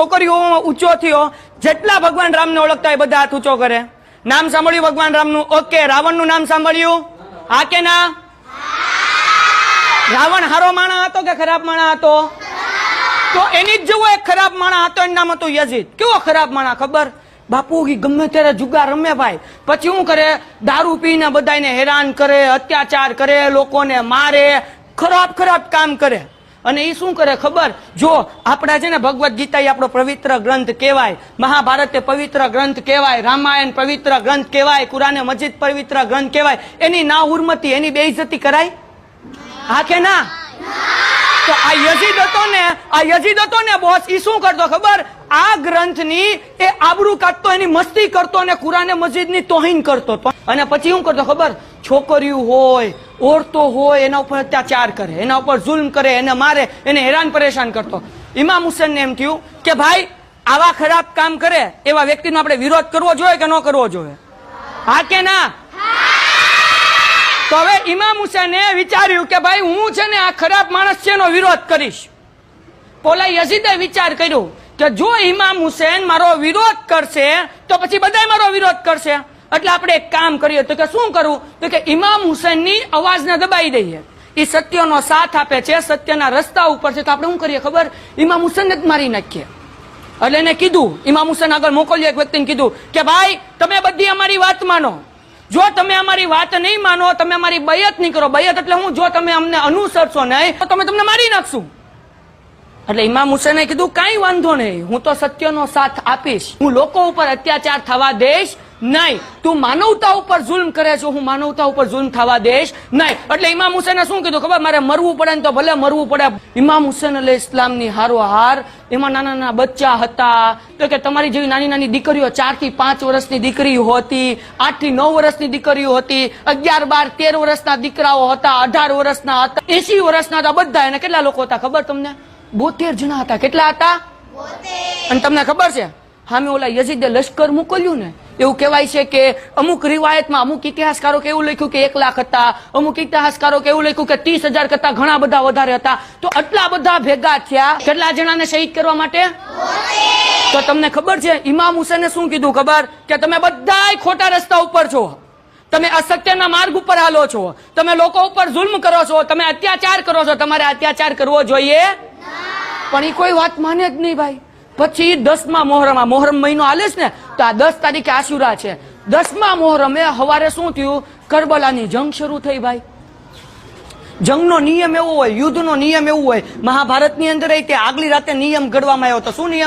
છોકરીઓ ઊંચો થયો, જેટલા ભગવાન રામને ઓળખતા હોય બધા હાથ ઊંચો કરે. નામ સાંભળ્યું ભગવાન રામનું? ઓકે. રાવણનું નામ સાંભળ્યું? હા કે ના? રાવણ હારો માણા હતો કે ખરાબ માણા હતો? તો એની જ જેવો એક ખરાબ માણા હતો, એનું નામ હતું યઝીદ. કેવો ખરાબ માણા ખબર? બાપુ ગમે ત્યારે જુગાર રમે ભાઈ, પછી શું કરે? દારૂ પીને બધાને હેરાન કરે, અત્યાચાર કરે, લોકોને મારે, ખરાબ ખરાબ કામ કરે. અને એ શું કરે ખબર? જો આપણા છે ને ભગવદ ગીતા એ આપણો પવિત્ર ગ્રંથ કહેવાય, મહાભારત એ પવિત્ર ગ્રંથ કહેવાય, રામાયણ પવિત્ર ગ્રંથ કહેવાય, કુરાને મજીદ પવિત્ર ગ્રંથ કહેવાય. એની ના હુરમતી, એની બેઇજ્જતી કરાય? હા કે ના? તો આ યઝીદ હતો ને બોસ, એ શું કરતો ખબર? આ ગ્રંથની એ આબરૂ કાઢતો, એની મસ્તી કરતો અને કુરાને મજીદની તોહીન કરતો. અને પછી શું કરતો ખબર? છોકરીઓ હોય, ઓરતો હોય, એના ઉપર અત્યાચાર કરે, એના ઉપર જુલ્મ કરે, એને મારે, એને હેરાન પરેશાન કરતો. ઇમામ હુસૈનને એમ થયું કે ભાઈ આવા ખરાબ કામ કરે એવા વ્યક્તિનો આપણે વિરોધ કરવો જોઈએ કે ન કરવો જોઈએ? હા કે ના? તો હવે ઇમામ હુસૈને વિચાર્યું કે ભાઈ હું છે ને આ ખરાબ માણસ છે એનો વિરોધ કરીશ. પોલા યઝીદે વિચાર કર્યો કે જો ઇમામ હુસૈન મારો વિરોધ કરશે તો પછી બધા મારો વિરોધ કરશે, એટલે આપણે એક કામ કરીએ. તો કે શું કરવું? તો કે ઇમામ હુસૈનની અવાજને દબાઈ દઈએ. એ સત્યનો સાથ આપે છે, સત્યના રસ્તા ઉપર છે, તો આપણે શું કરીએ ખબર? ઇમામ હુસૈનને જ મારી નાખીએ. એટલે એને કીધું, ઇમામ હુસૈન આગળ મોકલ્યો એક વ્યક્તિને, કીધું કે ભાઈ તમે બધી અમારી વાત માનો, જો તમે અમારી વાત નહીં માનો, તમે અમારી બયત નહીં કરો. બયત એટલે હું? જો તમે અમને અનુસરશો નહીં તો તમે તમને મારી નાખશું. એટલે ઇમામ હુસૈને કીધું કાંઈ વાંધો નહીં, હું તો સત્યનો સાથ આપીશ, હું લોકો ઉપર અત્યાચાર થવા દઈશ નહીં. તું માનવતા ઉપર જુલ્મ કરે છે, હું માનવતા ઉપર જુલ્મ થવા દઈશ નહીં. એટલે ઇમામ હુસૈને શું કીધું ખબર? મારે મરવું પડે ને તો ભલે મરવું પડે. ઇમામ હુસૈન અલૈહિસ સલામની હારોહાર એમાં નાના નાના બચ્ચા હતા. તો કે તમારી જેવી નાની નાની દીકરીઓ, 4 થી 5 વર્ષની દીકરીઓ હતી, 8 થી 9 વર્ષની દીકરીઓ હતી, 11, 12, 13 વર્ષના દીકરાઓ હતા, 18 વર્ષના હતા, 80 વર્ષના હતા. બધા એને કેટલા લોકો હતા ખબર તમને? 72 જણા હતા. કેટલા હતા? 72. અને તમને ખબર છે સામે ઓલા યઝીદે લશ્કર મોકલ્યું ને, એવું કહેવાય છે કે અમુક રિવાયતમાં, અમુક ઇતિહાસકારો કે એવું લખ્યું કે 1 લાખ હતા, અમુક ઇતિહાસકારો કે એવું લખ્યું કે 30,000 કરતા ઘણા બધા વધારે હતા. તો આટલા બધા ભેગા થયા કેટલા જણાને શહીદ કરવા માટે? 72. તો તમને ખબર છે ઇમામ હુસૈને શું કીધું ખબર? કે તમે બધાય ખોટા રસ્તા ઉપર છો, તમે અસત્યના માર્ગ ઉપર હાલો છો, તમે લોકો ઉપર જુલ્મ કરો છો, તમે અત્યાચાર કરો છો, તમારે અત્યાચાર કરવો જોઈએ. પણ એ કોઈ વાત માને જ નહીં ભાઈ. પછી 10મા મોહરમ, મોહરમ મહિનો હાલે છે ને, તો આ 10 તારીખે આશુરા છે. 10મા મોહરમે હવારે શું થયું? કરબલાની જંગ શરૂ થઈ ભાઈ. જંગનો નિયમ એવો હોય, યુદ્ધનો નિયમ એવો હોય, મહાભારતની અંદર તે આગલી રાતે નિયમ ઘડવામાં આવ્યો હતો. શું નિયમ?